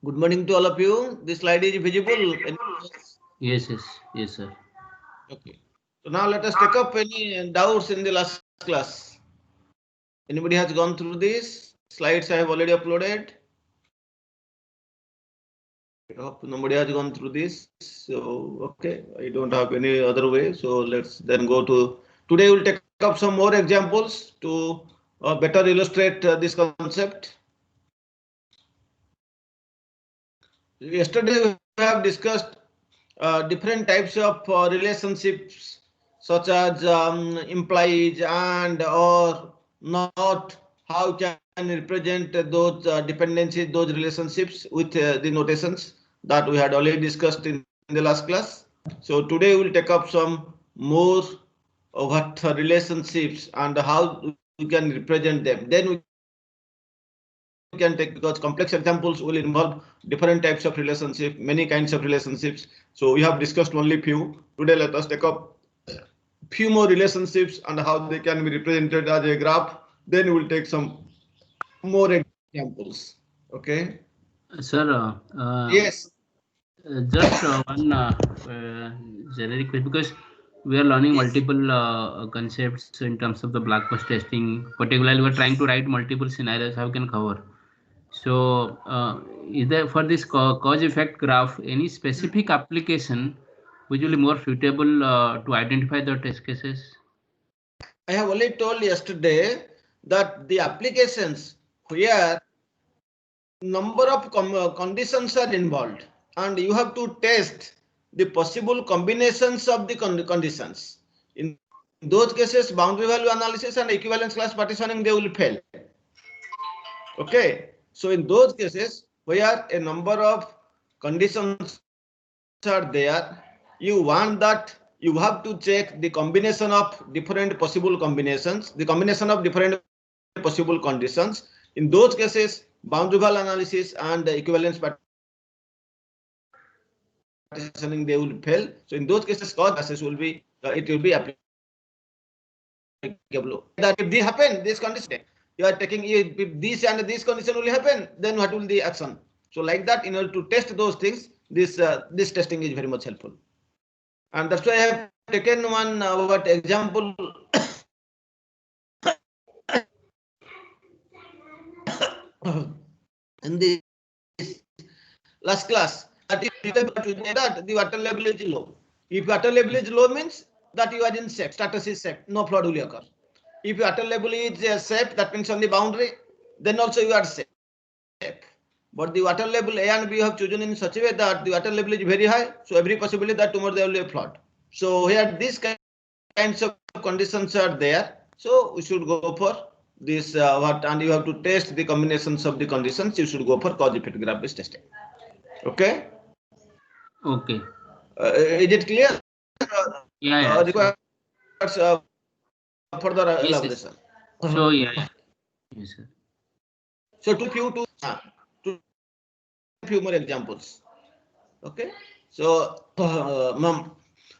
Good morning to all of you. This slide is visible. Yes, sir. Okay. So now let us take up any doubts in the last class. Anybody has gone through this? Slides I have already uploaded. I hope nobody has gone through this. So, okay, I don't have any other way. So let's then go to, today we'll take up some more examples to better illustrate this concept. Yesterday we have discussed different types of relationships such as implies and or not. How can represent those dependencies, those relationships with the notations that we had already discussed in the last class. So today we'll take up some more what relationships and how we can represent them. Then we can take, because complex examples will involve different types of relationship, many kinds of relationships. So we have discussed only few. Today let us take up few more relationships and how they can be represented as a graph. Then we will take some more examples. Okay. Sir, Yes. just one generic question, because we are learning multiple concepts in terms of the block post testing. Particularly, we are trying to write multiple scenarios how we can cover. So, is there for this cause effect graph any specific application which will be more suitable to identify the test cases? I have already told yesterday that the applications where number of conditions are involved and you have to test the possible combinations of the conditions. In those cases, boundary value analysis and equivalence class partitioning, they will fail. Okay. So in those cases where a number of conditions are there, you want that you have to check the combination of different possible combinations, the combination of different possible conditions. In those cases, boundary value analysis and equivalence partitioning, they will fail. So in those cases, cause analysis will be, it will be applicable. That if this happen, this condition is there. You are taking, if this and this condition will happen, then what will the action? So like that, in order to test those things, this testing is very much helpful. And that's why I have taken one example in this last class. That is that the water level is low. If water level is low means that you are in safe, status is safe, no flood will occur. If water level is safe, that means on the boundary, then also you are safe. But the water level A and B you have chosen in such a way that the water level is very high, so every possibility that tomorrow there will be a flood. So here these kinds of conditions are there, so we should go for this what, and you have to test the combinations of the conditions. You should go for cause effect graph based testing. Okay. Okay. Is it clear? Yeah. So, Requires further elaboration. yes. So, yeah. Yes, sir. So to take few more examples. Okay. So,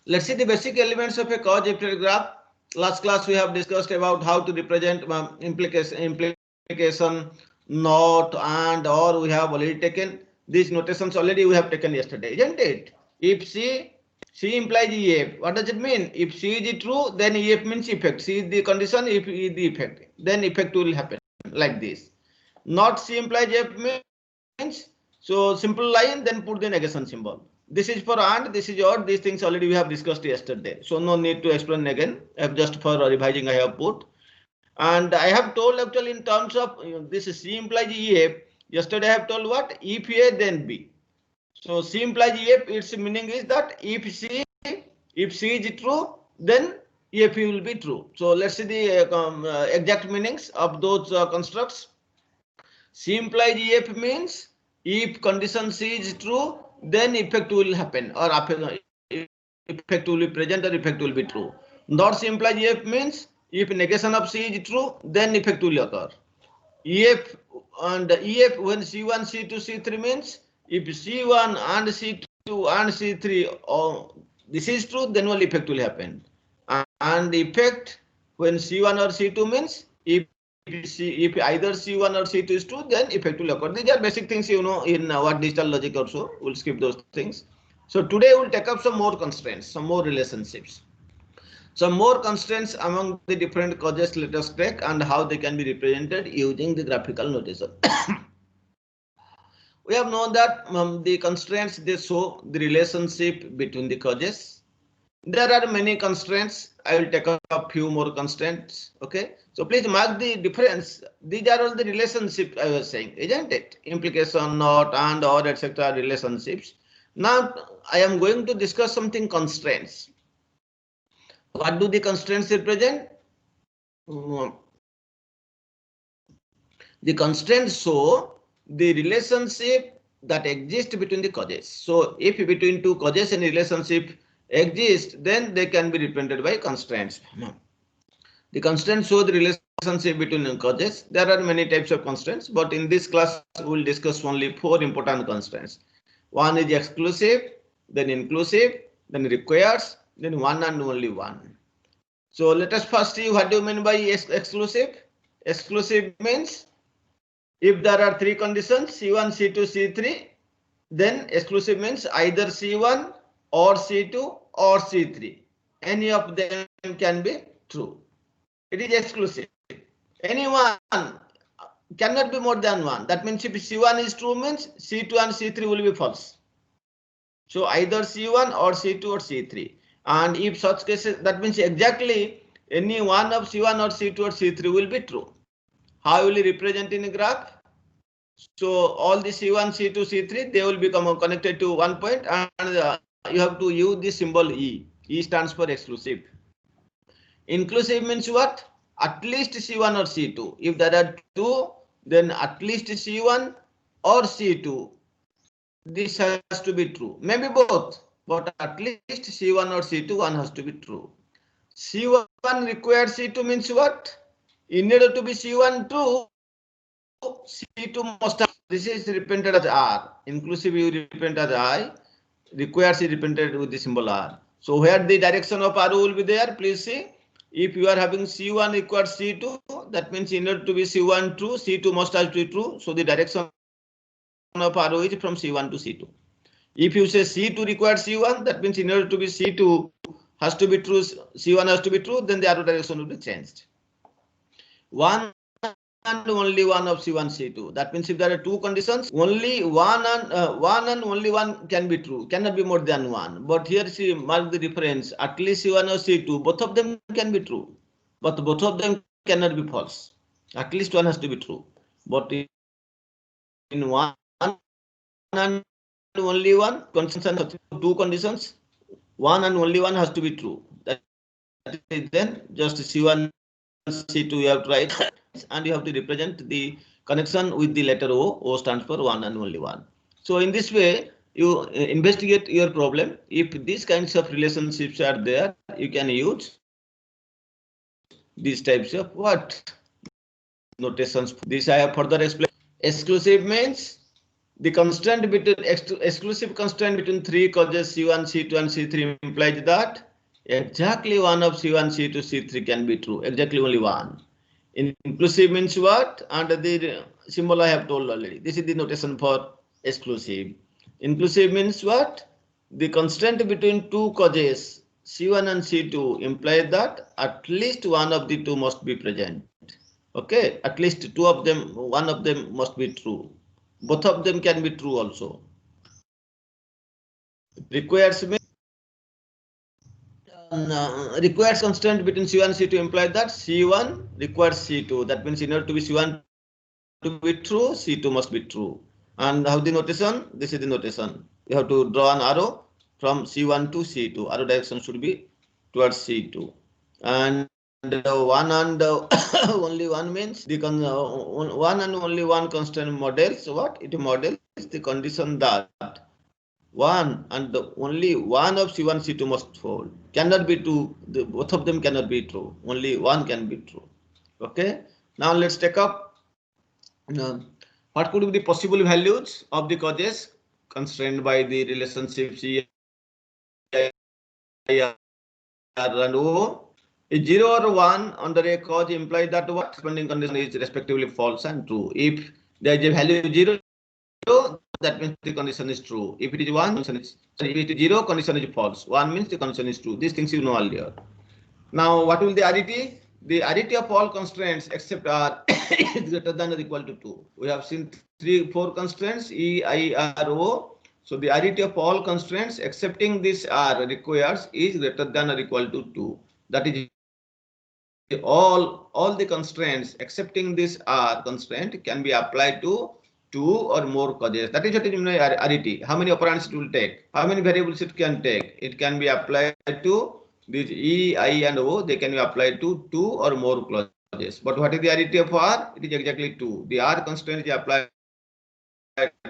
let's see the basic elements of a cause effect graph. Last class we have discussed about how to represent implication, not, and, or we have already taken. These notations already we have taken yesterday, isn't it? If C implies EF, what does it mean? If C is true, then EF means effect. C is the condition, if E is the effect, then effect will happen like this. Not C implies F means, so simple line, then put the negation symbol. This is for and, this is or, these things already we have discussed yesterday. So no need to explain again. Just for revising I have put. And I have told actually in terms of this C implies EF. Yesterday I have told what? If A then B. So C implies EF, its meaning is that if C is true, then EF will be true. So let's see the exact meanings of those constructs. C implies EF means If condition C is true, then effect will happen, or effect will be present, or effect will be true. Not C implies EF means if negation of C is true, then effect will occur. EF and EF when C1, C2, C3 means if C1 and C2 and C3 this is true, then only effect will happen. And effect when C1 or C2 means if either C1 or C2 is true, then effect will occur. These are basic things you know in what digital logic also. We'll skip those things. So today we'll take up some more constraints, some more relationships. Some more constraints among the different causes let us take and how they can be represented using the graphical notation. We have known that the constraints they show the relationship between the causes. There are many constraints. I will take up a few more constraints. Okay, so please mark the difference. These are all the relationships I was saying, isn't it? Implication, not, and, or, etc. relationships. Now I am going to discuss something constraints. What do the constraints represent? The constraints show the relationship that exists between the causes. So if between two causes any relationship exists, then they can be represented by constraints. The constraints show the relationship between causes. There are many types of constraints, but in this class we will discuss only 4 important constraints. One is exclusive, then inclusive, then requires, then one and only one. So let us first see what do you mean by exclusive. Exclusive means if there are 3 conditions C1, C2, C3, then exclusive means either C1 or C2 or C3. Any of them can be true. It is exclusive. Any one cannot be more than one. That means if C1 is true means C2 and C3 will be false. So either C1 or C2 or C3. And if such cases, that means exactly any one of C1 or C2 or C3 will be true. How will you represent in a graph? So all the C1, C2, C3, they will become connected to one point, and you have to use the symbol E. E stands for exclusive. Inclusive means what? At least C1 or C2. If there are 2, then at least C1 or C2. This has to be true. Maybe both, but at least C1 or C2, one has to be true. C1 required C2 means what? In order to be C1 true, C2 must have. This is represented as R. Inclusive you represent as I. Requires is represented with the symbol R. So where the direction of arrow will be there, please see. If you are having C1 required C2, that means in order to be C1 true, C2 must have to be true. So the direction of arrow is from C1 to C2. If you say C2 required C1, that means in order to be C2 has to be true, C1 has to be true, then the arrow direction will be changed. One and only one of C1, C2. That means if there are 2 conditions, only one and only one can be true, cannot be more than one. But here see, mark the difference. At least C1 or C2, both of them can be true, but both of them cannot be false. At least one has to be true. But in one and only one condition, 2 conditions, one and only one has to be true. That is then just C1, C2 you have to write, and you have to represent the connection with the letter O. O stands for one and only one. So in this way, you investigate your problem. If these kinds of relationships are there, you can use these types of what notations. This I have further explained. Exclusive means the constraint between exclusive constraint between 3 causes C1, C2, and C3 implies that exactly one of C1, C2, C3 can be true. Exactly only one. Inclusive means what? And the symbol I have told already. This is the notation for exclusive. Inclusive means what? The constraint between 2 causes C1 and C2 implies that at least one of the 2 must be present. Okay, at least 2 of them, one of them must be true. Both of them can be true also. Requires means requires constraint between C1 and C2 implies that C1 requires C2. That means in order to be C1 to be true, C2 must be true. And how the notation? This is the notation. You have to draw an arrow from C1 to C2. Arrow direction should be towards C2. And one and only one means the one and only one constant models what? It models the condition that one and only one of C1, C2 must hold. Cannot be two. Both of them cannot be true. Only one can be true. Okay. Now let's take up what could be the possible values of the causes constrained by the relationship C and O. Is 0 or 1 under a cause implies that what corresponding condition is respectively false and true. If there is a value 0, that means the condition is true. If it is 1, if it is 0, condition is false. 1 means the condition is true. These things you know earlier. Now, what will the arity? The arity of all constraints except R is greater than or equal to 2. We have seen 4 constraints E, I, R, O. So the arity of all constraints excepting this R requires is greater than or equal to 2. That is all the constraints excepting this R constraint can be applied to 2 or more causes. That is what is arity. How many operands it will take? How many variables it can take? It can be applied to these E, I, and O. They can be applied to 2 or more clauses. But what is the arity of R? It is exactly 2. The R constraint is applied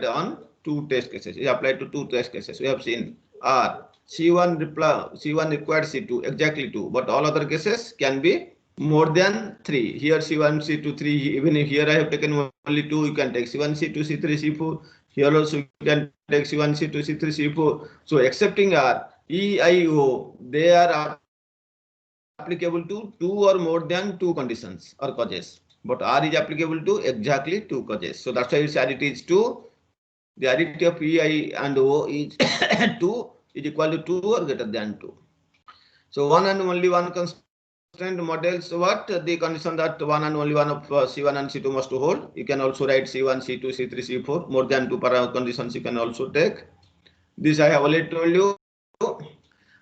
on 2 test cases. It is applied to 2 test cases. We have seen R. C1 required C2 exactly 2. But all other cases can be more than 3. Here C1, C2, 3. Even if here I have taken only 2, you can take C1, C2, C3, C4. Here also you can take C1, C2, C3, C4. So accepting R, E, I, O, they are applicable to 2 or more than 2 conditions or causes. But R is applicable to exactly 2 causes. So that's why its arity is 2. The arity of E, I, and O is 2 is equal to 2 or greater than 2. So one and only one constraint models what? The condition that one and only one of C1 and C2 must hold. You can also write C1, C2, C3, C4. More than 2 conditions you can also take. This I have already told you.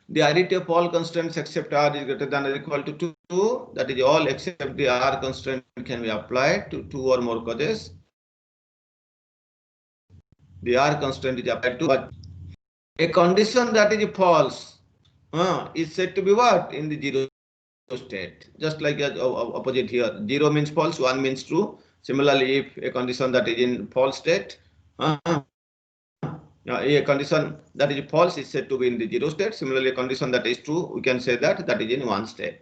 The arity of all constraints except R is greater than or equal to 2. That is all except the R constraint can be applied to 2 or more causes. The R constraint is applied to but a condition that is false is said to be what? In the 0 state. Just like opposite here. 0 means false, 1 means true. Similarly, if a condition that is in false state, a condition that is false is said to be in the 0 state. Similarly, a condition that is true, we can say that is in 1 state.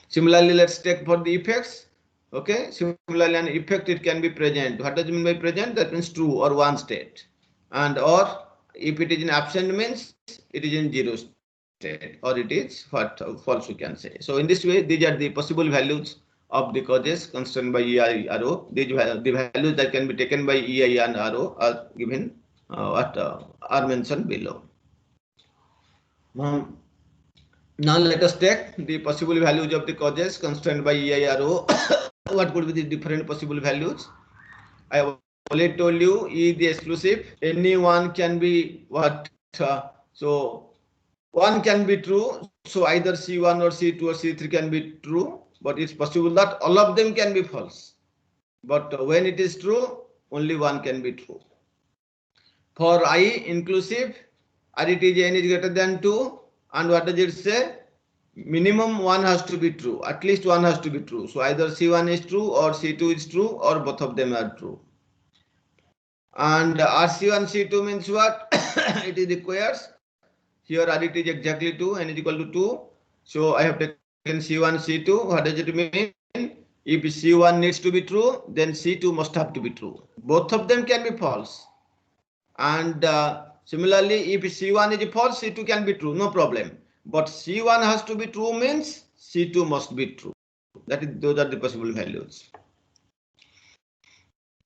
Similarly, let's take for the effects. Okay, similarly, an effect it can be present. What does it mean by present? That means true or 1 state. And or if it is in absent means it is in 0 state or it is what false we can say. So in this way, these are the possible values of the causes constrained by E, I, R, O. The values that can be taken by E, I, and R, O are given are mentioned below. Now let us take the possible values of the causes constrained by E, I, R, O. What could be the different possible values? I have already told you E the exclusive. Any one can be what? So one can be true. So either C1 or C2 or C3 can be true. But it's possible that all of them can be false. But when it is true, only one can be true. For I inclusive, arity n is greater than 2. And what does it say? Minimum 1 has to be true. At least 1 has to be true. So either C1 is true or C2 is true or both of them are true. And RC1, C2 means what? It is requires. Here arity is exactly 2, n is equal to 2. So I have taken C1, C2. What does it mean? If C1 needs to be true, then C2 must have to be true. Both of them can be false. And similarly, if C1 is false, C2 can be true, no problem. But C1 has to be true means C2 must be true. Those are the possible values.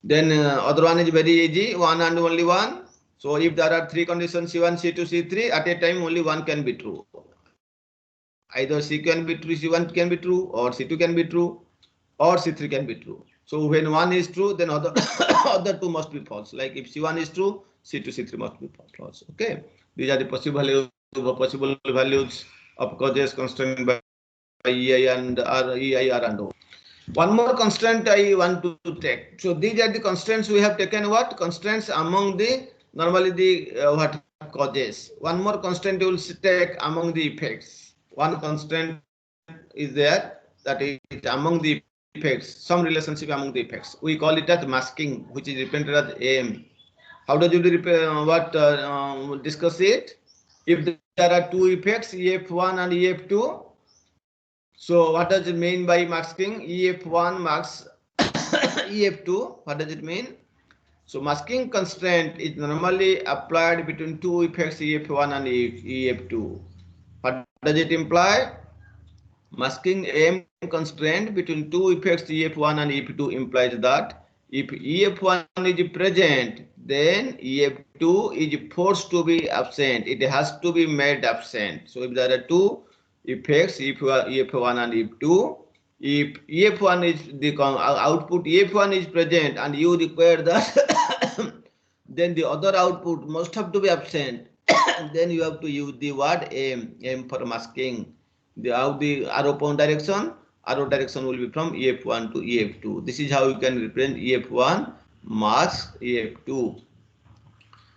Then other one is very easy, 1 and only 1. So if there are 3 conditions C1, C2, C3, at a time only 1 can be true. Either C can be true, C1 can be true, or C2 can be true, or C3 can be true. So when 1 is true, then other 2 must be false. Like if C1 is true, C2, C3 must be false. Okay, these are the possible values of causes constrained by E, I, and R, E, I, R, and O. One more constraint I want to take. So these are the constraints we have taken. What constraints among the normally the what causes? One more constraint you will take among the effects. One constraint is there, that is among the effects, some relationship among the effects. We call it as masking, which is represented as AM. How does it discuss it? If there are two effects, EF1 and EF2, so what does it mean by masking? EF1 masks EF2. What does it mean? So masking constraint is normally applied between two effects, EF1 and EF2. What does it imply? Masking AM constraint between two effects, EF1 and EF2, implies that if EF1 is present, then EF2 is forced to be absent. It has to be made absent. So if there are two effects, EF1 and EF2, if EF1 is the output, EF1 is present and you require that, then the other output must have to be absent. Then you have to use the word AM for masking. The arrow point direction, arrow direction will be from EF1 to EF2. This is how you can represent EF1 mask EF2.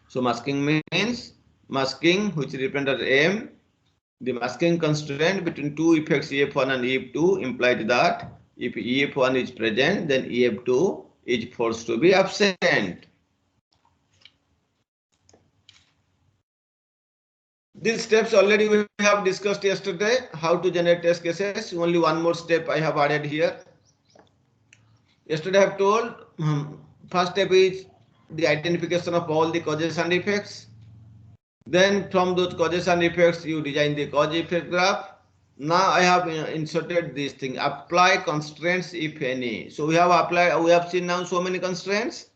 So masking means masking, which represents AM. The masking constraint between two effects, EF1 and EF2, implies that if EF1 is present, then EF2 is forced to be absent. These steps already we have discussed yesterday, how to generate test cases. Only one more step I have added here. Yesterday I have told, first step is the identification of all the causes and effects. Then from those causes and effects, you design the cause effect graph. Now I have inserted this thing, apply constraints if any. So we have seen now so many constraints.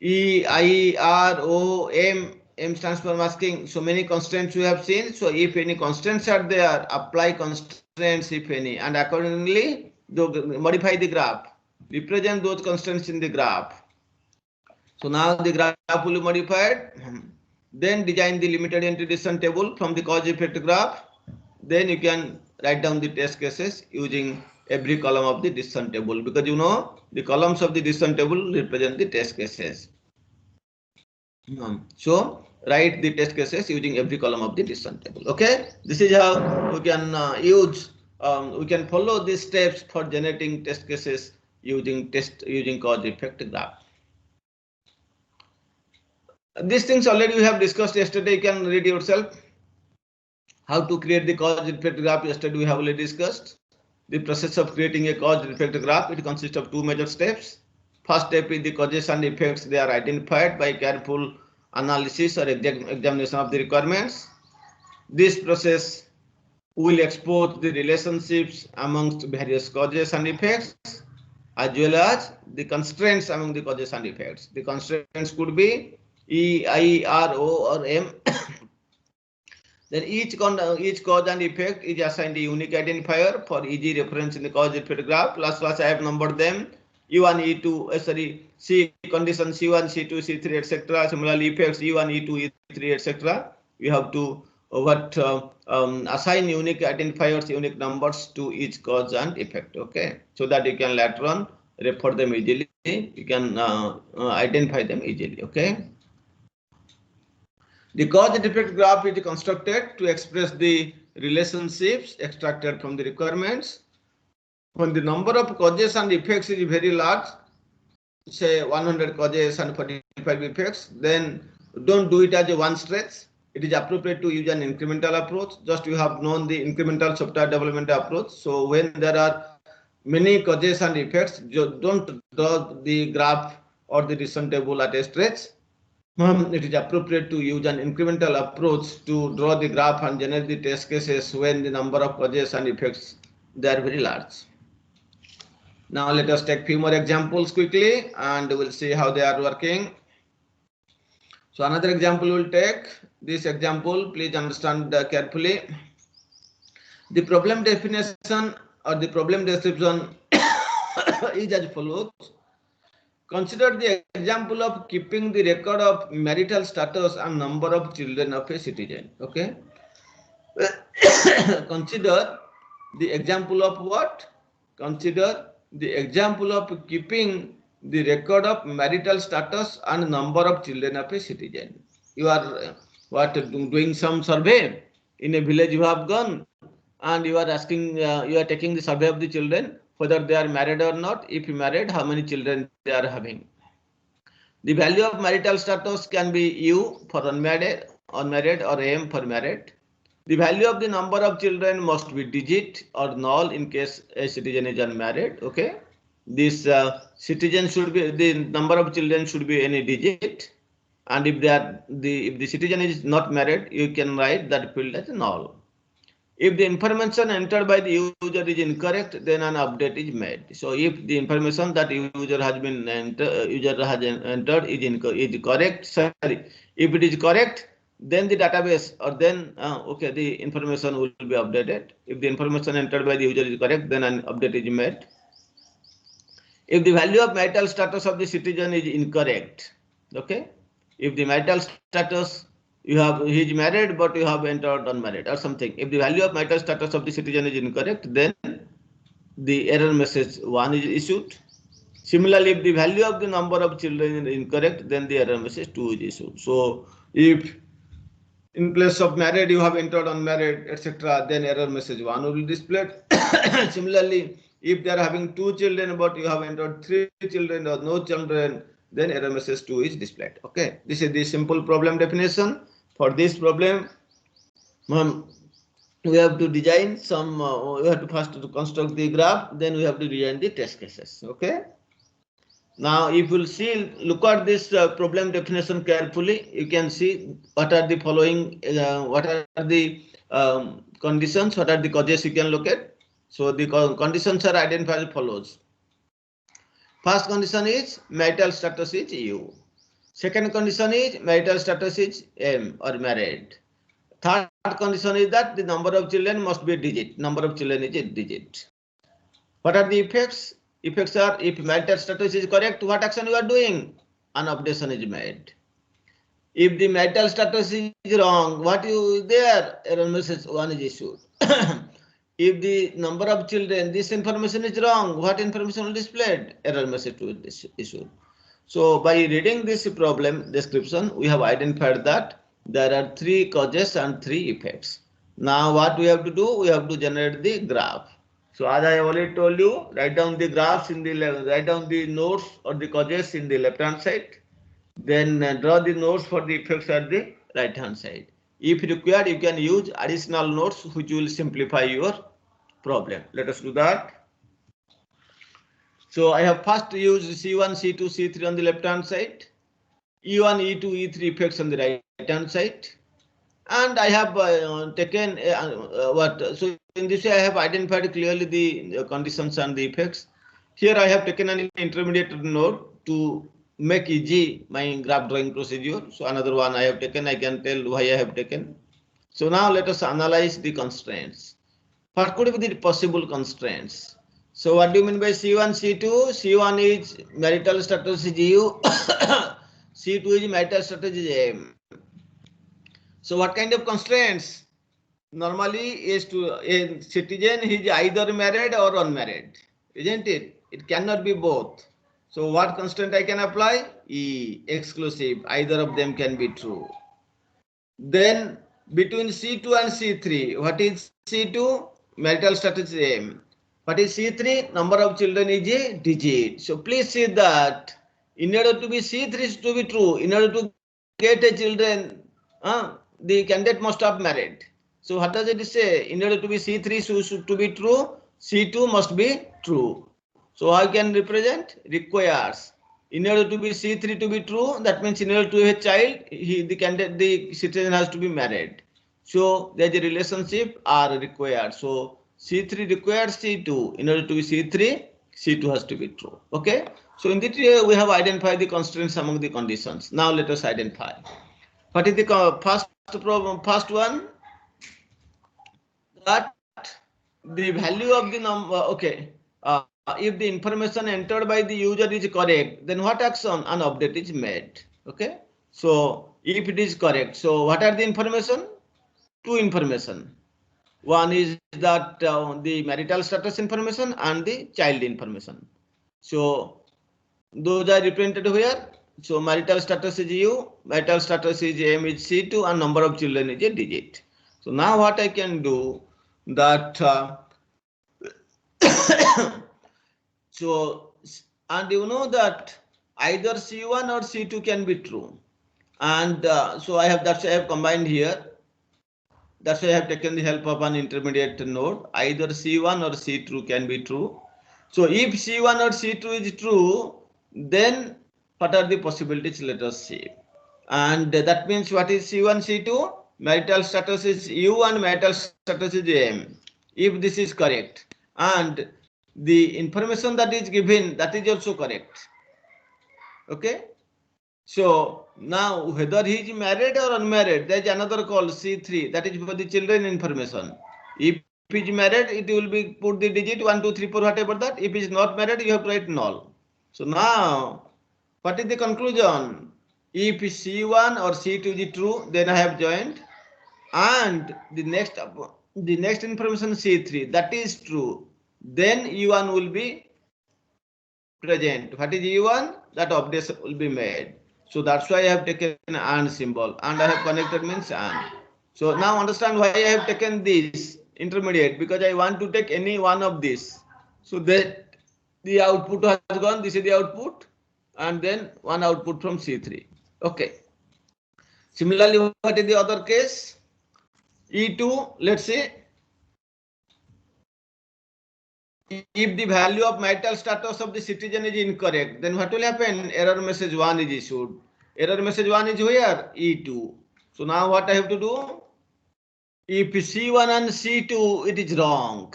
E, I, R, O, M. M stands for masking. So many constraints we have seen. So if any constraints are there, apply constraints if any, and accordingly modify the graph. Represent those constraints in the graph. So now the graph will be modified. Then design the limited entry decision table from the cause effect graph. Then you can write down the test cases using every column of the decision table, because you know the columns of the decision table represent the test cases. So write the test cases using every column of the decision table. Okay, this is how we can we can follow these steps for generating test cases using cause effect graph. These things already we have discussed yesterday. You can read yourself. How to create the cause effect graph, yesterday we have already discussed. The process of creating a cause effect graph, it consists of two major steps. First step is the causes and effects. They are identified by careful analysis or examination of the requirements. This process will expose the relationships amongst various causes and effects, as well as the constraints among the causes and effects. The constraints could be E, I, R, O, or M. Then each cause and effect is assigned a unique identifier for easy reference in the cause effect graph. Last class I have numbered them. E1, E2, C condition C1, C2, C3, etc. Similarly, effects E1, E2, E3, etc. We have to assign unique identifiers, unique numbers to each cause and effect. Okay, so that you can later on refer them easily. You can identify them easily. Okay. The cause and effect graph is constructed to express the relationships extracted from the requirements. When the number of causes and effects is very large, say 100 causes and 45 effects, then don't do it as a one stretch. It is appropriate to use an incremental approach. Just you have known the incremental software development approach. So when there are many causes and effects, don't draw the graph or the decision table at a stretch. It is appropriate to use an incremental approach to draw the graph and generate the test cases when the number of causes and effects they are very large. Now let us take few more examples quickly and we'll see how they are working. So another example we'll take. This example, please understand carefully. The problem definition or the problem description is as follows. Consider the example of keeping the record of marital status and number of children of a citizen. Okay. Consider the example of what? Consider the example of keeping the record of marital status and number of children of a citizen. You are doing some survey in a village you have gone, and you are asking, you are taking the survey of the children, whether they are married or not. If married, how many children they are having. The value of marital status can be U for unmarried or M for married. The value of the number of children must be digit or null in case a citizen is unmarried. Okay, this citizen should be, the number of children should be any digit, and if the citizen is not married, you can write that field as null. If the information entered by the user is incorrect, then an update is made. So if the information that user has entered is correct, sorry, if it is correct, then the database, or then okay, the information will be updated. If the information entered by the user is correct, then an update is made. If the value of marital status of the citizen is incorrect, okay, if the marital status, he is married but you have entered unmarried or something, if the value of marital status of the citizen is incorrect, then the error message 1 is issued. Similarly, if the value of the number of children is incorrect, then the error message 2 is issued. So if in place of married you have entered unmarried, etc., then error message 1 will be displayed. Similarly, if they are having 2 children but you have entered 3 children or no children, then error message 2 is displayed. Okay, this is the simple problem definition. For this problem, we have to design some, we have to first to construct the graph, then we have to design the test cases. Okay. Now, if you see, look at this problem definition carefully, you can see what are the following, what are the conditions, what are the causes you can look at. So the conditions are identified as follows. First condition is marital status is U. Second condition is marital status is M or married. Third condition is that the number of children must be a digit. Number of children is a digit. What are the effects? Effects are, if marital status is correct, what action you are doing? An updation is made. If the marital status is wrong, what you there? Error message 1 is issued. If the number of children, this information is wrong, what information will displayed? Error message 2 is issued. So by reading this problem description, we have identified that there are 3 causes and 3 effects. Now what we have to do? We have to generate the graph. So as I already told you, write down the graphs in the left, write down the nodes or the causes in the left hand side. Then draw the nodes for the effects at the right hand side. If required, you can use additional nodes which will simplify your problem. Let us do that. So I have first used C1, C2, C3 on the left hand side, E1, E2, E3 effects on the right hand side. And I have taken so in this way I have identified clearly the conditions and the effects. Here I have taken an intermediate node to make easy my graph drawing procedure. So another one I have taken, I can tell why I have taken. So now let us analyze the constraints. What could be the possible constraints? So what do you mean by C1, C2? C1 is marital status is U, C2 is marital status is M. So what kind of constraints? Normally is to a citizen, he is either married or unmarried, isn't it? It cannot be both. So what constraint I can apply? E, exclusive, either of them can be true. Then between C2 and C3, what is C2? Marital status is M. What is C3? Number of children is a digit. So please see that in order to be C3 to be true, in order to get a children, the candidate must have married. So what does it say? In order to be C3 should to be true, C2 must be true. So I can represent requires. In order to be C3 to be true, that means in order to have a child, the citizen has to be married. So there is a relationship are required. So C3 requires C2. In order to be C3, C2 has to be true. Okay. So in this way, we have identified the constraints among the conditions. Now let us identify. What is the first problem? First one, that the value of the number. Okay. If the information entered by the user is correct, then what action? An update is made. Okay. So if it is correct, so what are the information? 2 information. One is that the marital status information and the child information. So those are represented here. So marital status is U, marital status is M is C2, and number of children is a digit. So now what I can do, that so, and you know that either C1 or C2 can be true. And so that's why I have combined here. That's why I have taken the help of an intermediate node. Either C1 or C2 can be true. So if C1 or C2 is true, then what are the possibilities? Let us see. And that means what is C1, C2? Marital status is U and marital status is M. If this is correct, and the information that is given, that is also correct. Okay. So now whether he is married or unmarried, there is another call C3, that is for the children information. If he is married, it will be put the digit 1, 2, 3, 4, whatever that. If he is not married, you have to write null. So now, what is the conclusion? If C1 or C2 is true, then I have joined, and the next information C3, that is true, then U1 will be present. What is U1? That update will be made. So that's why I have taken AND symbol, and I have connected means AND. So now understand why I have taken this intermediate, because I want to take any one of these. So that the output has gone, this is the output, and then one output from C3. Okay. Similarly, what is the other case? E2, let's say, if the value of marital status of the citizen is incorrect, then what will happen? Error message 1 is issued. Error message 1 is where? E2. So now what I have to do? If C1 and C2, it is wrong.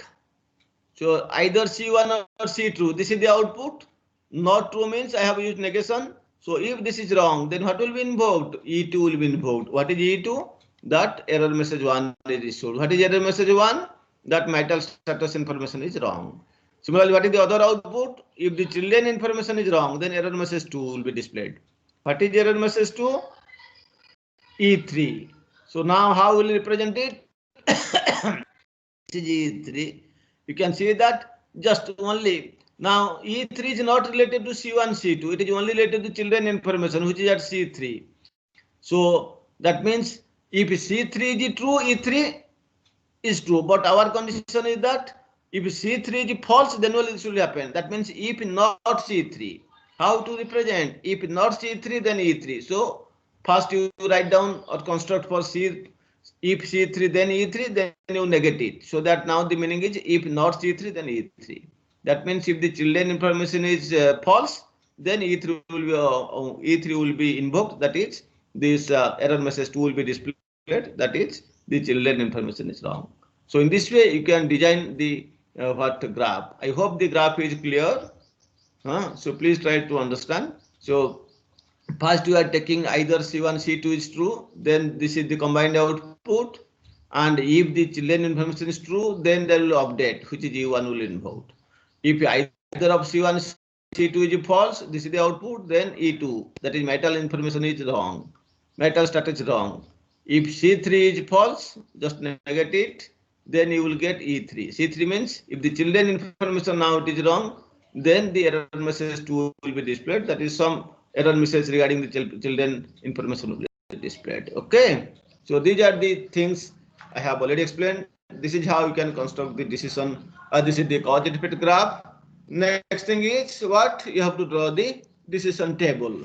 So either C1 or C2, this is the output. Not true means I have used negation. So if this is wrong, then what will be invoked? E2 will be invoked. What is E2? That error message 1 is issued. What is error message 1? That marital status information is wrong. Similarly, what is the other output? If the children information is wrong, then error message 2 will be displayed. What is error message 2? E3. So now how will you represent it? This is E3. You can see that just only. Now E3 is not related to C1, C2. It is only related to children information, which is at C3. So that means if C3 is true, E3 is true. But our condition is that if C3 is false, then what will happen? That means if not C3. How to represent? If not C3, then E3. So first you write down or construct for C. If C3 then E3, then you negate it. So that now the meaning is if not C3, then E3. That means if the children information is false, then E3 will be invoked. That is, this error message 2 will be displayed. That is, the children information is wrong. So in this way, you can design the graph. I hope the graph is clear. So please try to understand. So first you are taking either C1, C2 is true, then this is the combined output. And if the children information is true, then they will update, which is E1 will invoke. If either of C1, C2 is false, this is the output, then E2, that is marital information is wrong. Marital status is wrong. If C3 is false, just negate it, then you will get E3. C3 means if the children information now it is wrong, then the error message 2 will be displayed. That is some error message regarding the children information will be displayed. Okay. So these are the things I have already explained. This is how you can construct the decision. This is the cause and effect graph. Next thing is what? You have to draw the decision table.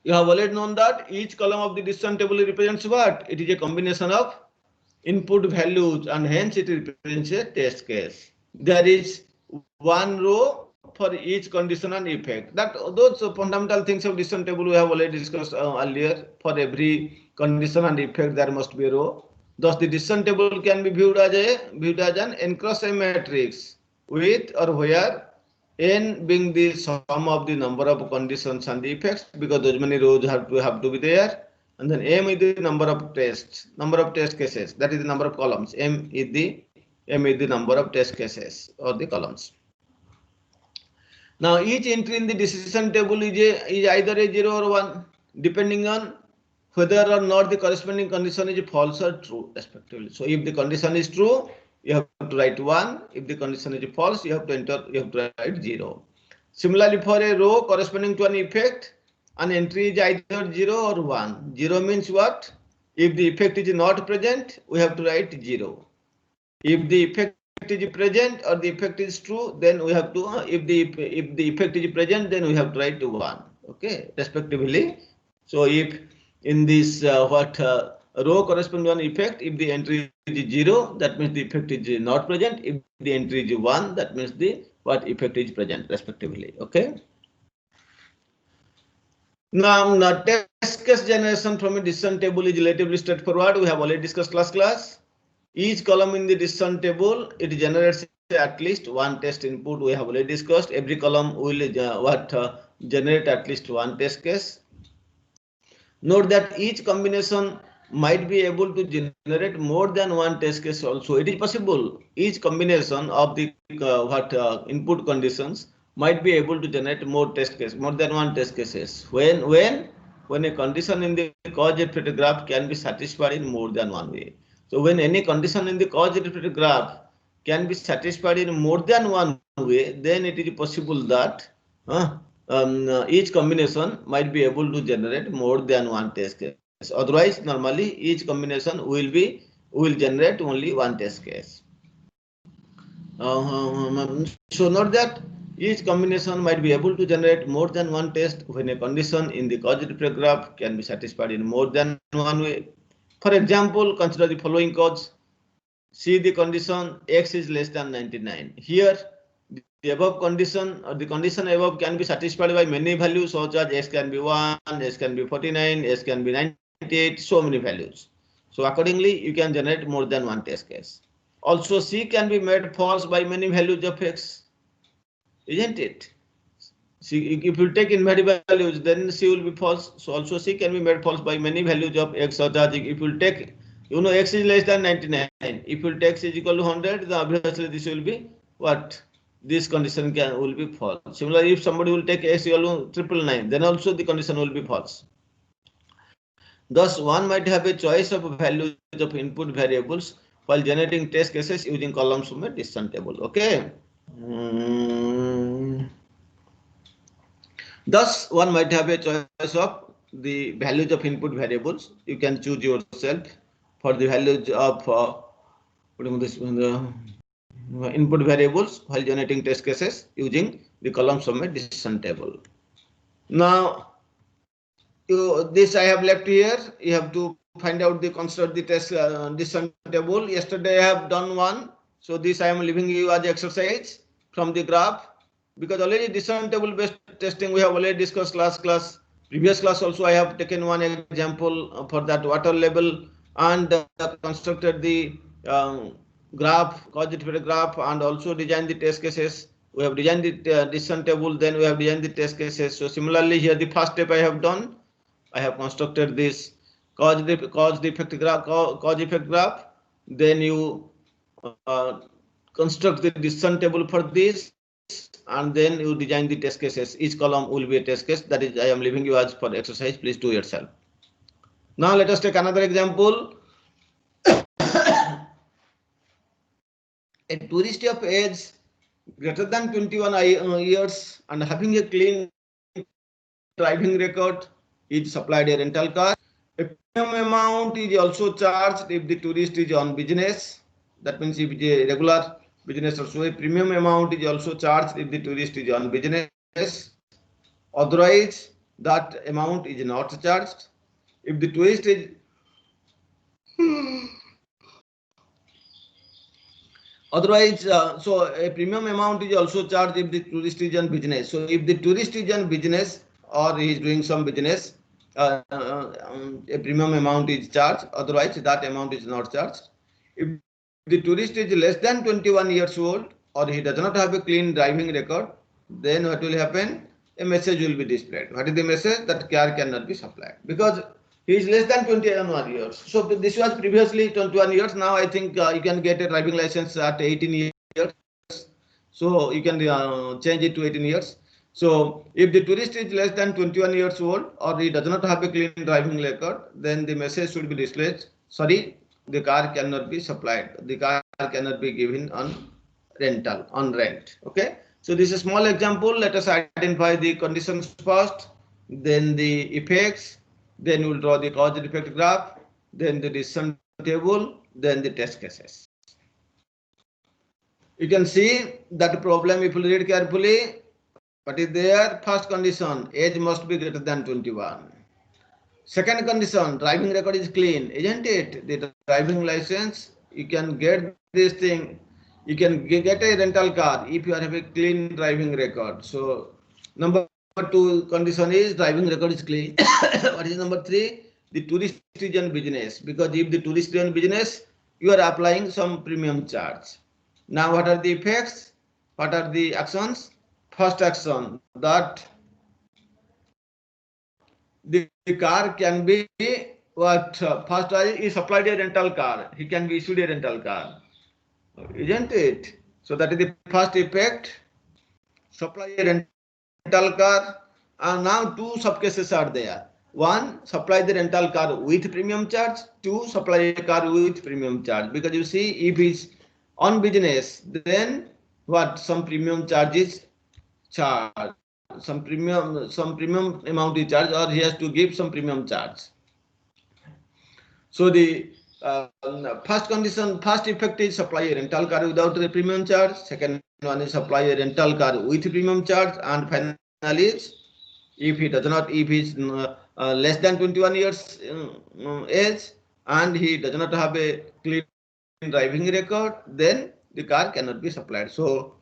You have already known that each column of the decision table represents what? It is a combination of input values, and hence it represents a test case. There is one row for each condition and effect. That those fundamental things of decision table we have already discussed earlier. For every condition and effect, there must be a row. Thus, the decision table can be viewed as an n cross m matrix with or where n being the sum of the number of conditions and the effects, because those many rows have to be there. And then m is the number of test cases. That is the number of columns. M is the number of test cases or the columns. Now each entry in the decision table is either a 0 or 1, depending on whether or not the corresponding condition is false or true, respectively. So if the condition is true, you have to write 1. If the condition is false, you have to write 0. Similarly, for a row corresponding to an effect, an entry is either 0 or 1. 0 means what? If the effect is not present, we have to write 0. If the effect is present or the effect is true, then we have to, if the effect is present, then we have to write 1, okay, respectively. So if in this row corresponding to one effect, if the entry is 0, that means the effect is not present. If the entry is 1, that means the effect is present, respectively. Okay. Now, test case generation from a decision table is relatively straightforward. We have already discussed last class. Each column in the decision table, it generates at least one test input. We have already discussed. Every column will generate at least one test case. Note that each combination might be able to generate more than one test case also. It is possible. Each combination of the input conditions might be able to generate more than one test cases. When a condition in the cause effect graph can be satisfied in more than one way. So when any condition in the cause effect graph can be satisfied in more than one way, then it is possible that each combination might be able to generate more than one test case. Otherwise, normally each combination will generate only one test case. So note that each combination might be able to generate more than one test when a condition in the cause effect graph can be satisfied in more than one way. For example, consider the following cause. See the condition x is less than 99. Here, the above condition or the condition above can be satisfied by many values, such as x can be 1, x can be 49, x can be 98, so many values. So accordingly, you can generate more than one test case. Also, C can be made false by many values of x, isn't it? See, if you take invalid values, then C will be false. So also C can be made false by many values of x, such as if you take, x is less than 99. If you take x is equal to 100, then obviously this will be what? This condition will be false. Similarly, if somebody will take x equal to 999, then also the condition will be false. Thus, one might have a choice of values of input variables while generating test cases using columns from a decision table. Okay. Thus, one might have a choice of the values of input variables. You can choose yourself for the values of input variables while generating test cases using the columns from a decision table. Now, this I have left here. You have to find out the construct the test decision table. Yesterday I have done one, so this I am leaving you as exercise from the graph, because already decision table based testing we have already discussed last class. Previous class also I have taken one example for that water level and constructed the graph, cause effect graph, and also designed the test cases. We have designed the decision table, then we have designed the test cases. So similarly here the first step I have done. I have constructed this cause effect graph. Then you construct the decision table for this, and then you design the test cases. Each column will be a test case. That is, I am leaving you as for exercise. Please do yourself. Now let us take another example. A tourist of age greater than 21 years and having a clean driving record is supplied a rental car. A premium amount is also charged if the tourist is on business. That means if it is a regular business also, a premium amount is also charged if the tourist is on business. Otherwise, that amount is not charged. If the tourist is so a premium amount is also charged if the tourist is on business. So if the tourist is on business or he is doing some business, a premium amount is charged. Otherwise, that amount is not charged. If the tourist is less than 21 years old or he does not have a clean driving record, then what will happen? A message will be displayed. What is the message? That car cannot be supplied because he is less than 21 years. So this was previously 21 years. Now I think you can get a driving license at 18 years. So you can change it to 18 years. So if the tourist is less than 21 years old or he does not have a clean driving record, then the message should be displayed. Sorry, the car cannot be supplied. The car cannot be given on rental, on rent. Okay. So this is a small example. Let us identify the conditions first, then the effects, then we will draw the cause and effect graph, then the decision table, then the test cases. You can see that problem if you read carefully. What is there? First condition, age must be greater than 21. Second condition, driving record is clean, isn't it? The driving license, you can get this thing, you can get a rental car if you have a clean driving record. So number two condition is driving record is clean. What is number three? The tourist is on business, because if the tourist is on business, you are applying some premium charge. Now what are the effects? What are the actions? First action, that the car can be what first he supplied a rental car, he can be issued a rental car, isn't it? So that is the first effect, supply a rental car. And now two subcases are there. One, supply the rental car with premium charge. Two, supply a car with premium charge. Because you see, if it's on business, then what, some premium charge is charged, some premium amount is charged, or he has to give some premium charge. So the first condition, first effect is supply a rental car without a premium charge. Second one is supply a rental car with premium charge. And finally is, if he does not, if he is less than 21 years age and he does not have a clean driving record, then the car cannot be supplied. So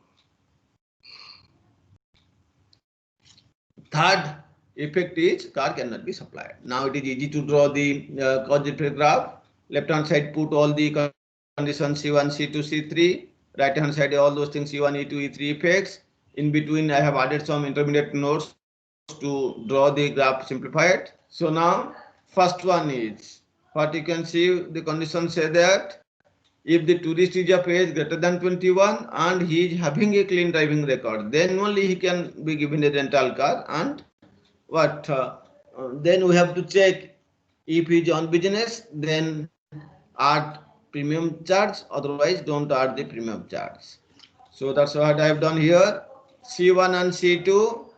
third effect is car cannot be supplied. Now it is easy to draw the cause effect graph. Left hand side put all the conditions C1, C2, C3. Right hand side all those things C1, E2, E3 effects. In between I have added some intermediate nodes to draw the graph simplified. So now first one is what you can see, the conditions say that if the tourist is of age greater than 21 and he is having a clean driving record, then only he can be given a rental car. And what then we have to check, if he is on business, then add premium charge, otherwise don't add the premium charge. So that's what I have done here. C1 and C2.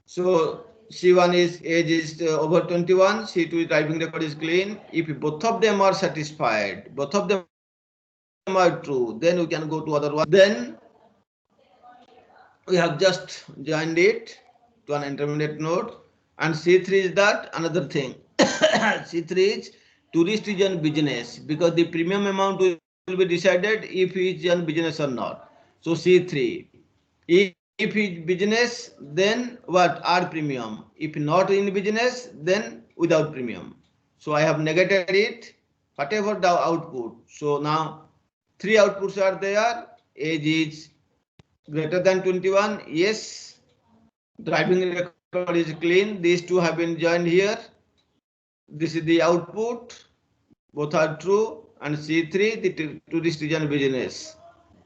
So C1 is age is over 21, C2 is driving record is clean. If both of them are satisfied, both of them are true, then we can go to other one. Then we have just joined it to an intermediate node. And C3 is that another thing. C3 is tourist is on business, because the premium amount will be decided if he is on business or not. So C3, if he is business, then what, add premium. If not in business, then without premium. So I have negated it, whatever the output. So now three outputs are there. Age is greater than 21, yes. Driving record is clean. These two have been joined here. This is the output. Both are true. And C3, the tourist is on business.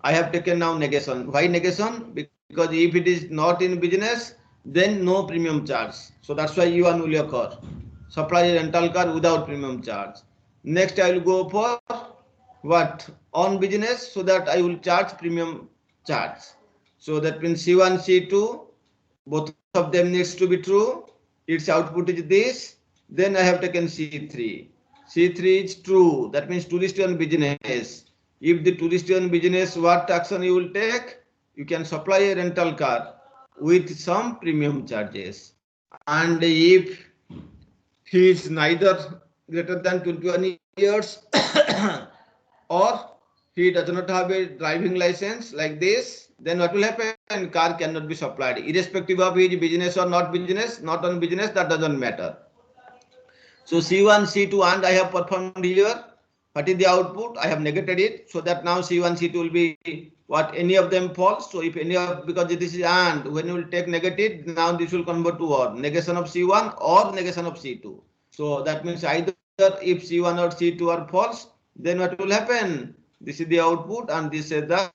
I have taken now negation. Why negation? Because if it is not in business, then no premium charge. So that's why U1 will occur. Supply a rental car without premium charge. Next I will go for what, on business, so that I will charge premium charge. So that means C1, C2, both of them needs to be true. Its output is this. Then I have taken C3. C3 is true. That means tourist on business. If the tourist on business, what action you will take? You can supply a rental car with some premium charges. And if he is neither greater than 21 years or he does not have a driving license like this, then what will happen? Car cannot be supplied, irrespective of his business or not business, not on business, that doesn't matter. So C1, C2 and I have performed here. What is the output? I have negated it, so that now C1, C2 will be what, any of them false. So if any of, because this is and, when you will take negative, now this will convert to what? Negation of C1 or negation of C2. So that means either if C1 or C2 are false, then what will happen? This is the output, and this is that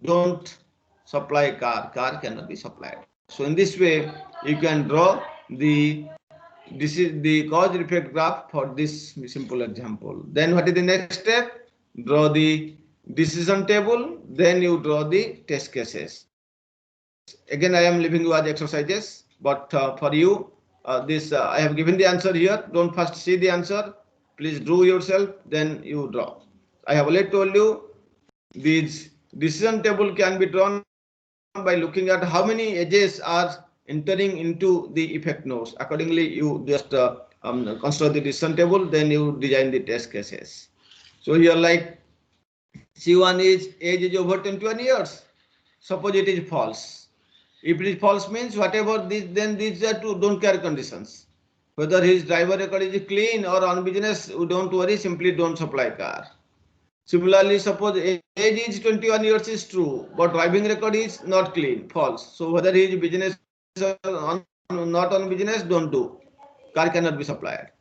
don't supply car cannot be supplied. So in this way you can draw this is the cause effect graph for this simple example. Then what is the next step? Draw the decision table, then you draw the test cases. Again I am leaving you as exercises, but for you I have given the answer here. Don't first see the answer, please draw yourself, then you draw. I have already told you these Decision table can be drawn by looking at how many edges are entering into the effect nodes. Accordingly, you just construct the decision table, then you design the test cases. So here, like C1 is age is over 21 years. Suppose it is false. If it is false means whatever this, then these are two don't care conditions. Whether his driver record is clean or on business, don't worry, simply don't supply car. Similarly, suppose age is 21 years is true, but driving record is not clean, false. So whether he is business or not on business, don't do. Car cannot be supplied.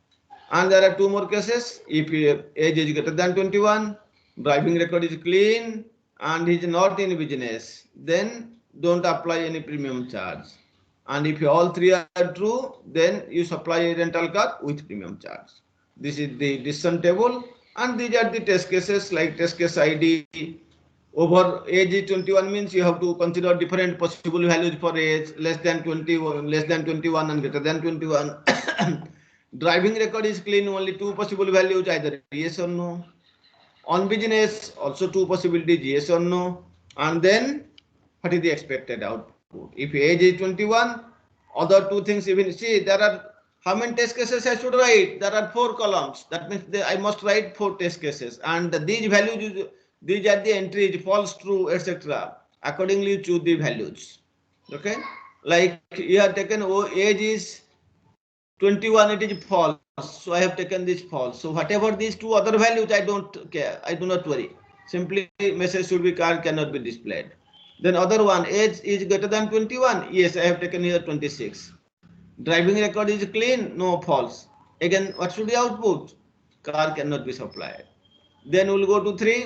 And there are two more cases. If age is greater than 21, driving record is clean, and he is not in business, then don't apply any premium charge. And if all three are true, then you supply a rental car with premium charge. This is the decision table, and these are the test cases. Like test case ID, over age is 21 means you have to consider different possible values for age, less than 21 and greater than 21. Driving record is clean, only two possible values, either yes or no. On business, also two possibilities, yes or no. And then what is the expected output? If age is 21, other two things, even see, there are how many test cases I should write? There are 4 columns. That means I must write 4 test cases. And these values, these are the entries, false, true, etc. Accordingly, choose the values. Okay? Like you have taken age is 21, it is false. So I have taken this false. So whatever these two other values, I don't care. I do not worry. Simply message should be car cannot be displayed. Then other one, age is greater than 21. Yes, I have taken here 26. Driving record is clean, no, false. Again, what should be output? Car cannot be supplied. Then we'll go to 3.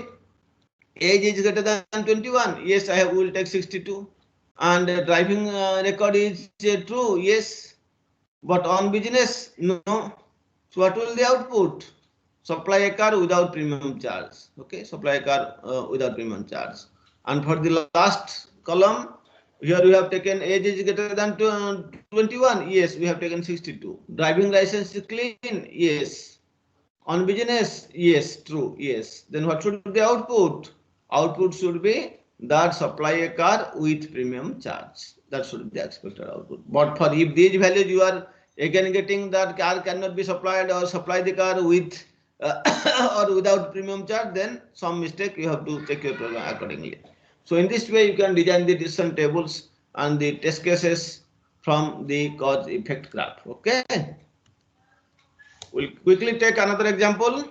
Age is greater than 21. Yes, I will take 62. And driving record is true. Yes. But on business, no. So what will the output? Supply a car without premium charge. Okay, supply a car without premium charge. And for the last column, here we have taken age is greater than 21. Yes, we have taken 62. Driving license is clean. Yes. On business, yes, true. Yes. Then what should be the output? Output should be that supply a car with premium charge. That should be the expected output. But for if these values you are again getting that car cannot be supplied or supply the car with or without premium charge, then some mistake you have to check your program accordingly. So in this way you can design the decision tables and the test cases from the cause effect graph. Okay. We'll quickly take another example.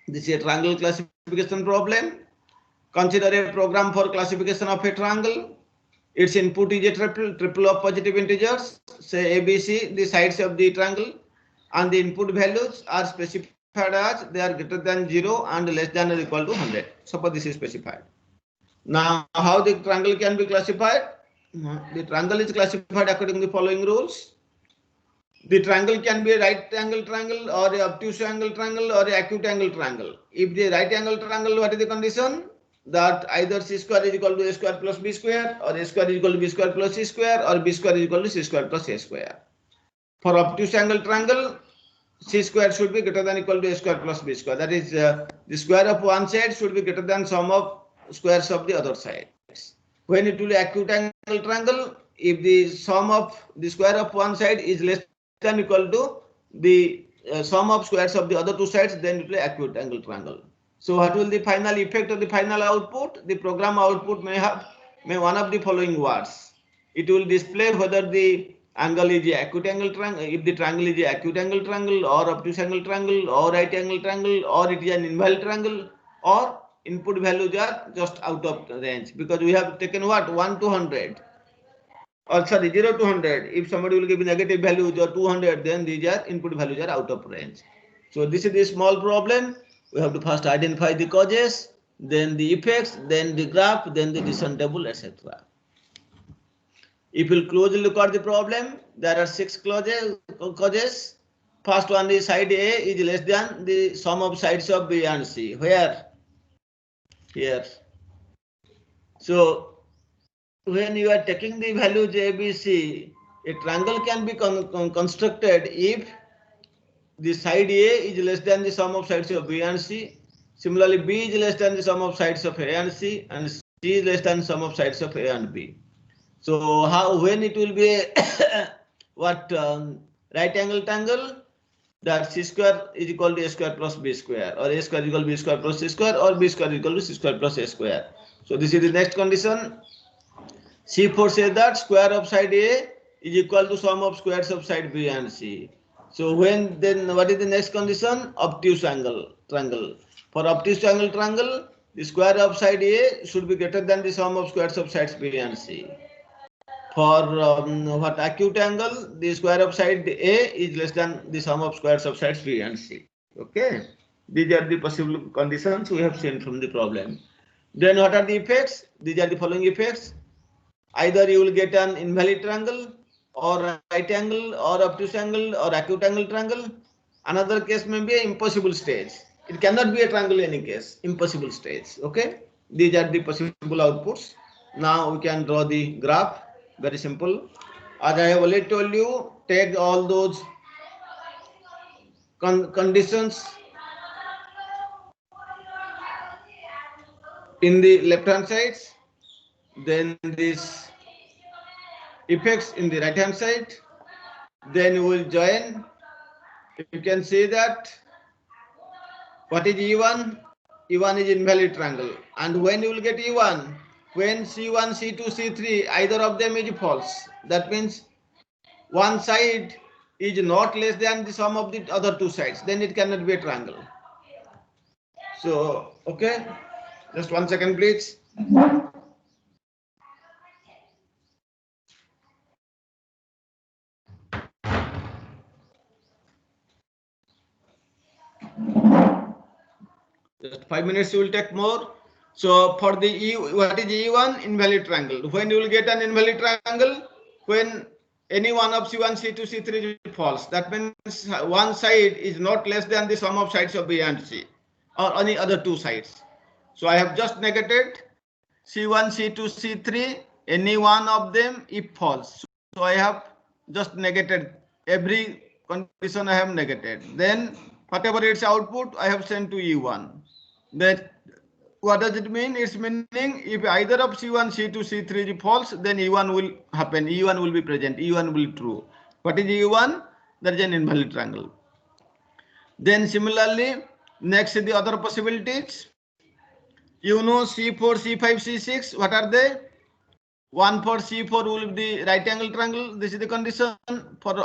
This is a triangle classification problem. Consider a program for classification of a triangle. Its input is a triple of positive integers, say ABC, the sides of the triangle, and the input values are specified as they are greater than 0 and less than or equal to 100. Suppose this is specified. Now, how the triangle can be classified? The triangle is classified according to the following rules. The triangle can be a right angle triangle or a obtuse angle triangle or a acute angle triangle. If the right angle triangle, what is the condition? That either c square is equal to a square plus b square, or a square is equal to b square plus c square, or b square is equal to c square plus a square. For obtuse angle triangle, c square should be greater than or equal to a square plus b square. That is, the square of one side should be greater than sum of squares of the other sides. When it will be acute angle triangle, if the sum of the square of one side is less than or equal to the sum of squares of the other two sides, then it will be acute angle triangle. So what will the final effect of the final output? The program output may have one of the following words. It will display whether the angle is a acute angle triangle, if the triangle is a acute angle triangle or obtuse angle triangle or right angle triangle, or it is an invalid triangle, or input values are just out of range, because we have taken what, 1 to 100, or sorry, 0 to 100. If somebody will give negative values or 200, then these are input values are out of range. So this is the small problem. We have to first identify the causes, then the effects, then the graph, then the decision table, etc. If you closely look at the problem, there are 6 causes. First one is side A is less than the sum of sides of B and C. Where? Here. So when you are taking the values A, B, C, a triangle can be constructed if the side A is less than the sum of sides of B and C. Similarly, B is less than the sum of sides of A and C, and is less than sum of sides of A and B. So when it will be a what right angle triangle, that C square is equal to A square plus B square, or A square is equal to B square plus C square, or B square is equal to C square plus A square. So this is the next condition. C4 says that square of side A is equal to sum of squares of side B and C. So then what is the next condition? Obtuse angle triangle. For obtuse angle triangle, the square of side A should be greater than the sum of squares of sides B and C. For what acute angle, the square of side A is less than the sum of squares of sides B and C. Okay, these are the possible conditions we have seen from the problem. Then what are the effects? These are the following effects. Either you will get an invalid triangle, or right angle, or obtuse angle, or acute angle triangle. Another case may be an impossible stage. It cannot be a triangle in any case. Impossible stage. Okay, these are the possible outputs. Now we can draw the graph. Very simple. As I have already told you, take all those conditions in the left hand sides, then this effects in the right hand side, then we will join. You can see that what is E1? E1 is invalid triangle. And when you will get E1? When C1, C2, C3, either of them is false. That means one side is not less than the sum of the other two sides. Then it cannot be a triangle. So, okay. Just 1 second, please. Just 5 minutes you will take more. So for the E, what is E1? Invalid triangle. When you will get an invalid triangle? When any one of C1, C2, C3 is false. That means one side is not less than the sum of sides of B and C, or any other two sides. So I have just negated C1, C2, C3, any one of them if false. So I have just negated every condition I have negated. Then whatever its output I have sent to E1. That what does it mean? It's meaning if either of C1, C2, C3 is false, then E1 will happen. E1 will be present. E1 will be true. What is E1? That is an invalid triangle. Then similarly, next is the other possibilities. You know C4, C5, C6. What are they? One for C4 will be the right angle triangle. This is the condition for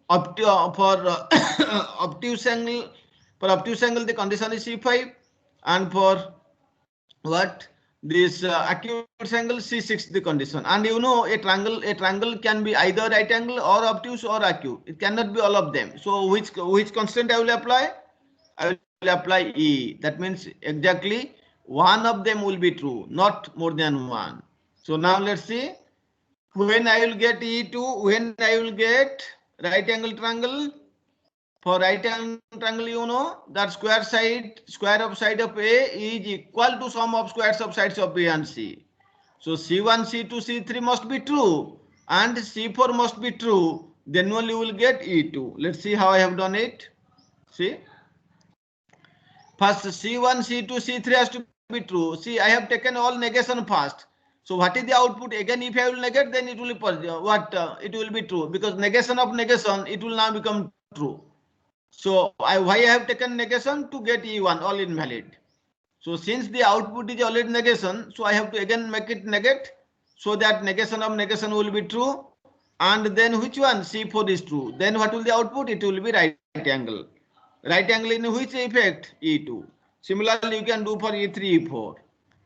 obtuse angle. For obtuse angle, the condition is C5, and for what this acute angle C6 the condition. And you know a triangle can be either right angle or obtuse or acute. It cannot be all of them. So which constant I will apply? I will apply E. That means exactly one of them will be true, not more than one. So now let's see when I will get E2, when I will get right angle triangle. For right angle triangle, you know that square of side of A is equal to sum of squares of sides of B and C. So C1, C2, C3 must be true and C4 must be true. Then only you will get E2. Let's see how I have done it. See, first C1, C2, C3 has to be true. See, I have taken all negation first. So what is the output? Again, if I will negate, then it will be it will be true, because negation of negation, it will now become true. So why I have taken negation? To get E1, all invalid. So since the output is already negation, so I have to again make it negate, so that negation of negation will be true. And then which one? C4 is true. Then what will the output? It will be right angle. Right angle in which effect? E2. Similarly, you can do for E3, E4.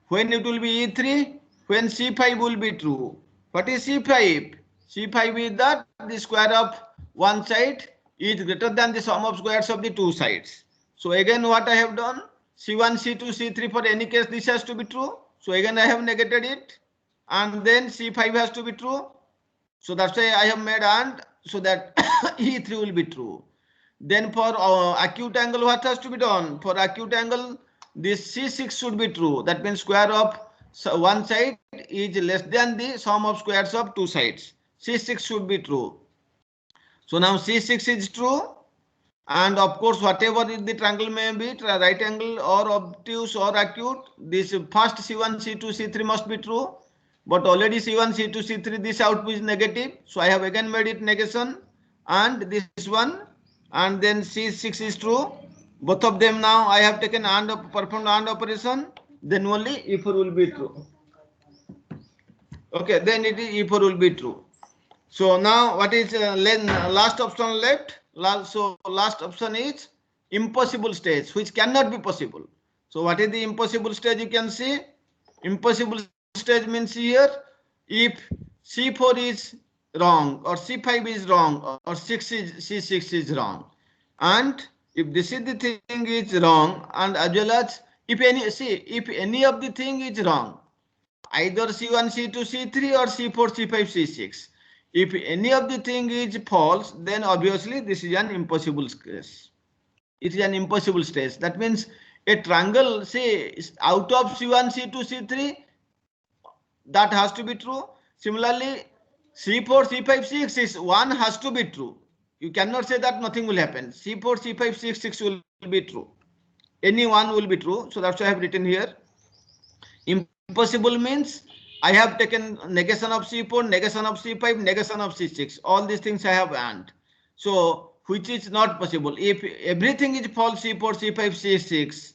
When it will be E3? When C5 will be true. What is C5? C5 is that the square of one side is greater than the sum of squares of the two sides. So again what I have done? C1, C2, C3, for any case this has to be true. So again I have negated it, and then C5 has to be true. So that's why I have made and, so that E3 will be true. Then for acute angle, what has to be done? For acute angle, this C6 should be true. That means square of one side is less than the sum of squares of two sides. C6 should be true. So now C6 is true, And of course, whatever is the triangle may be, right angle or obtuse or acute, this first C1, C2, C3 must be true. But already C1, C2, C3, this output is negative. So I have again made it negation. And this one, and then C6 is true. Both of them now I have taken and performed AND operation. Then only E4 will be true. Okay, then it is E4 will be true. So now what is last option left? Last option is impossible stage, which cannot be possible. So what is the impossible stage? You can see impossible stage means here if C4 is wrong or C5 is wrong or C6 is wrong, and if this is the thing is wrong, and as well as if any of the thing is wrong, either C1, C2, C3 or C4, C5, C6. If any of the thing is false, then obviously this is an impossible case. It is an impossible stage. That means a triangle, say, out of C1, C2, C3, that has to be true. Similarly, C4, C5, C6 one has to be true. You cannot say that nothing will happen. C4, C5, C6 will be true. Any one will be true. So that's why I have written here. Impossible means I have taken negation of C4, negation of C5, negation of C6. All these things I have AND. So which is not possible. If everything is false, C4, C5, C6,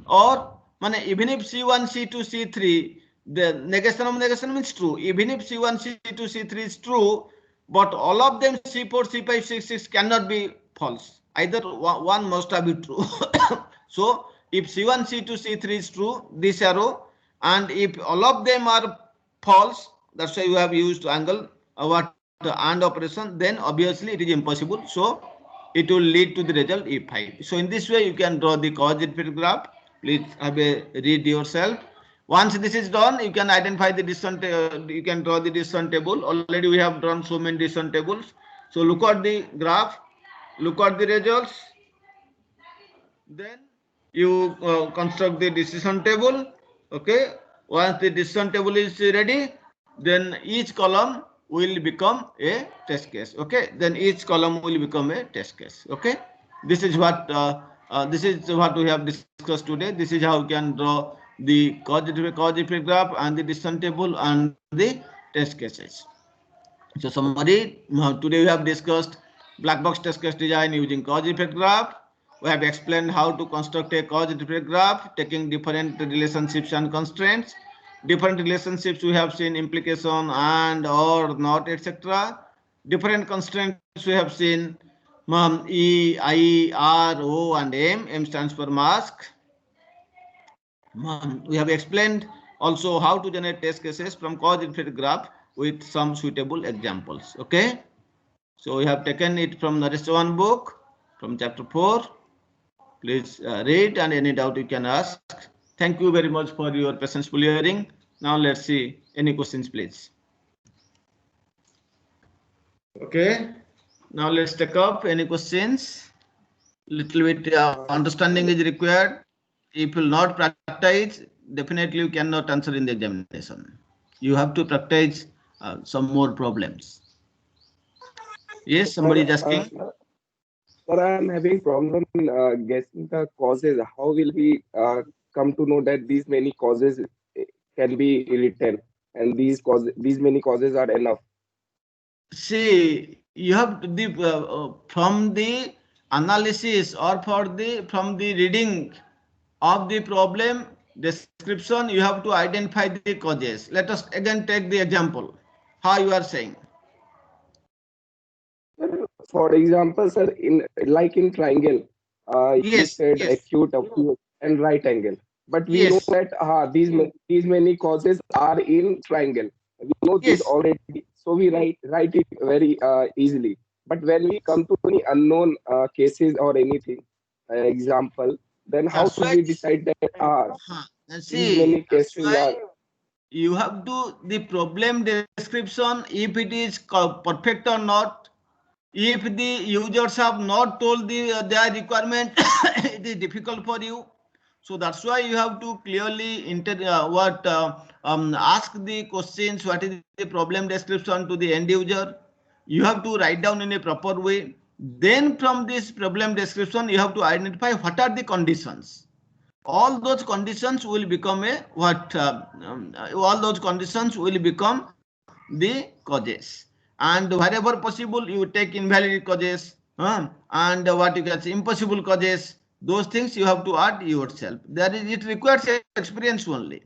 or even if C1, C2, C3, the negation of negation means true. Even if C1, C2, C3 is true, but all of them C4, C5, C6 cannot be false. Either one must have been true. So if C1, C2, C3 is true, this arrow, and if all of them are false, that's why you have used angle AND operation, then obviously it is impossible. So it will lead to the result E5. So in this way you can draw the cause effect graph. Please have a read yourself. Once this is done, you can identify the decision. You can draw the decision table. Already we have drawn so many decision tables. So look at the graph, look at the results. Then you construct the decision table. Okay. Once the decision table is ready, then each column will become a test case. Okay. Then each column will become a test case. Okay. This is what we have discussed today. This is how you can draw the cause effect graph and the decision table and the test cases. So summary, today we have discussed black box test case design using cause effect graph. We have explained how to construct a cause effect graph taking different relationships and constraints. Different relationships we have seen implication and or not, etc. Different constraints we have seen E, I, R, O and M. M stands for mask. We have explained also how to generate test cases from cause effect graph with some suitable examples. Okay. So we have taken it from Naresh Chauhan book from chapter 4. Please read, and any doubt you can ask. Thank you very much for your patientful hearing. Now let's see any questions, please. Okay. Now let's take up any questions. Little bit understanding is required. If you will not practice, definitely you cannot answer in the examination. You have to practice some more problems. Yes, somebody is asking. Sir, I am having problem in guessing the causes. How will we come to know that these many causes can be written and these many causes are enough? See, you have to from the analysis or from the reading of the problem description, you have to identify the causes. Let us again take the example. How you are saying? For example, sir, in triangle, you said yes. acute, and right angle. But we know that these many causes are in triangle. We know this already, so we write it very easily. But when we come to any unknown cases or anything, example, then how should we decide that these many cases are? You have to the problem description, if it is perfect or not. If the users have not told their requirement, it is difficult for you. So that's why you have to clearly ask the questions. What is the problem description to the end user? You have to write down in a proper way. Then from this problem description, you have to identify what are the conditions. All those conditions will become a all those conditions will become the causes. And wherever possible, you take invalid causes and what you can say impossible causes. Those things you have to add yourself. That is, it requires experience only.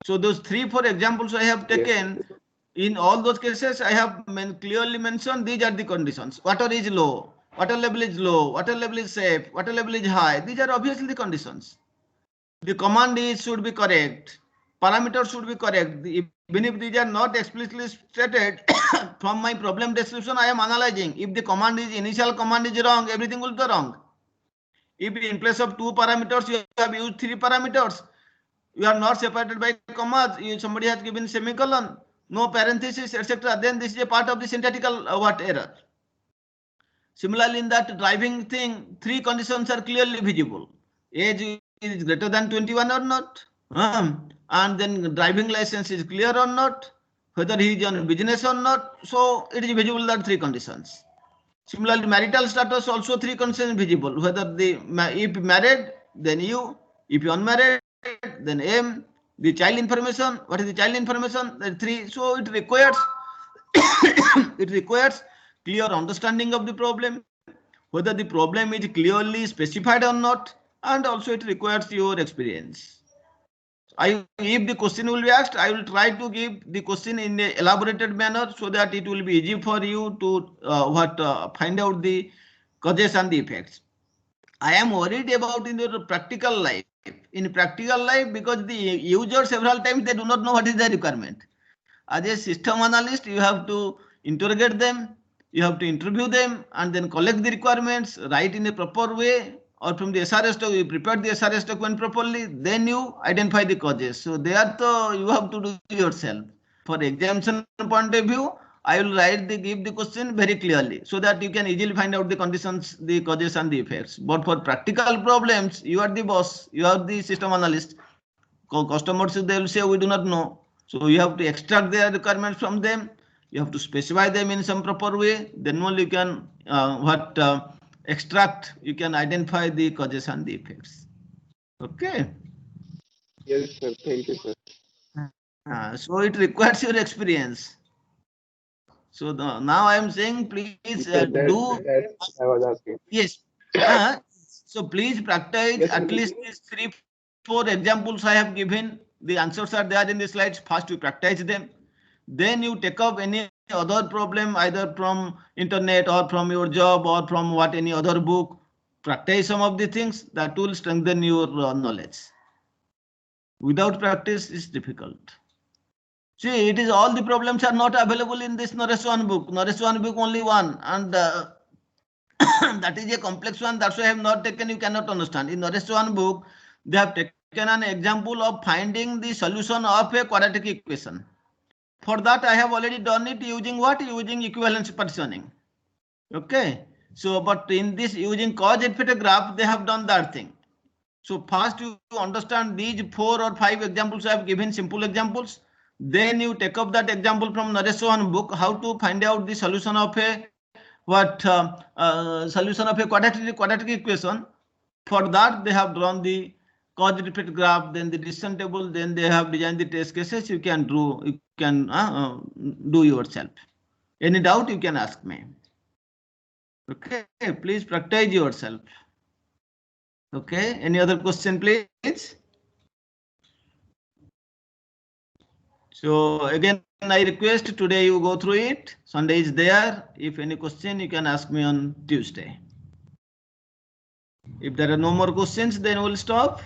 So those 3-4 examples I have taken. Yes. In all those cases, I have clearly mentioned these are the conditions. Water is low, water level is low, water level is safe, water level is high. These are obviously the conditions. The command is should be correct. Parameters should be correct. Even if these are not explicitly stated, from my problem description, I am analyzing. If the initial command is wrong, everything will be wrong. If in place of 2 parameters, you have used 3 parameters, you are not separated by commas, somebody has given semicolon, no parenthesis, etc. Then this is a part of the syntactical error. Similarly, in that driving thing, 3 conditions are clearly visible. Age is greater than 21 or not, and then driving license is clear or not, whether he is on business or not. So it is visible that 3 conditions. Similarly, marital status also 3 conditions visible. Whether if married, then U; if you unmarried, then M. The child information, what is the child information? That 3. So it requires it requires clear understanding of the problem, whether the problem is clearly specified or not, and also it requires your experience. If the question will be asked, I will try to give the question in an elaborated manner so that it will be easy for you to find out the causes and the effects. I am worried about in your practical life. In practical life, because the user several times they do not know what is the requirement. As a system analyst, you have to interrogate them, you have to interview them, and then collect the requirements, write in a proper way, or from the SRS document, you prepare the SRS document properly, then you identify the causes. So there, you have to do yourself. For examination point of view, I will give the question very clearly so that you can easily find out the conditions, the causes and the effects. But for practical problems, you are the boss, you are the system analyst. Customers, they will say we do not know. So you have to extract their requirements from them. You have to specify them in some proper way. Then only you can extract. You can identify the causes and the effects. Okay. Yes, sir. Thank you, sir. So it requires your experience. So now I am saying, please That I was asking. Yes. So please practice Yes, at least these 3-4 examples I have given. The answers are there in the slides. First you practice them. Then you take up any other problem either from internet or from your job or from any other book. Practice some of the things that will strengthen your knowledge. Without practice, it's difficult. See, it is all the problems are not available in this Naresh Chauhan book. Naresh Chauhan book only one, and that is a complex one. That's why I have not taken. You cannot understand. In Naresh Chauhan book, they have taken an example of finding the solution of a quadratic equation. For that, I have already done it using what? Using equivalence partitioning. Okay. So, but in this using cause effect graph, they have done that thing. So first you understand these 4 or 5 examples I have given, simple examples. Then you take up that example from Naresh Chauhan book, how to find out the solution of a solution of a quadratic equation. For that they have drawn the cause effect graph, then the decision table, then they have designed the test cases. You can do yourself. Any doubt you can ask me. Okay, please practice yourself. Okay, any other question, please? So again, I request today you go through it. Sunday is there. If any question, you can ask me on Tuesday. If there are no more questions, then we'll stop.